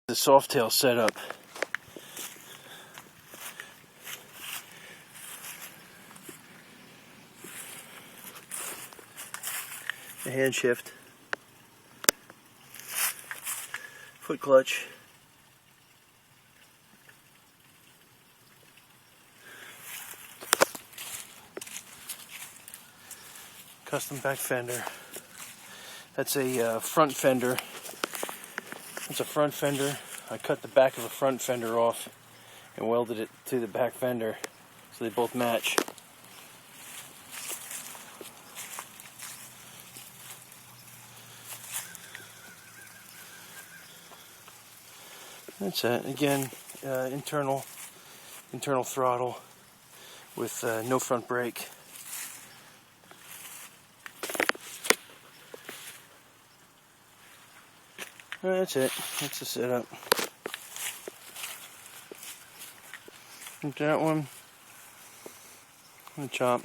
The Softail setup. The hand shift, foot clutch, custom back fender. That's a front fender. It's a front fender. I cut the back of a front fender off and welded it to the back fender so they both match. That's it. Again, internal throttle with no front brake. That's it. That's the setup. And that one, I'm gonna chop.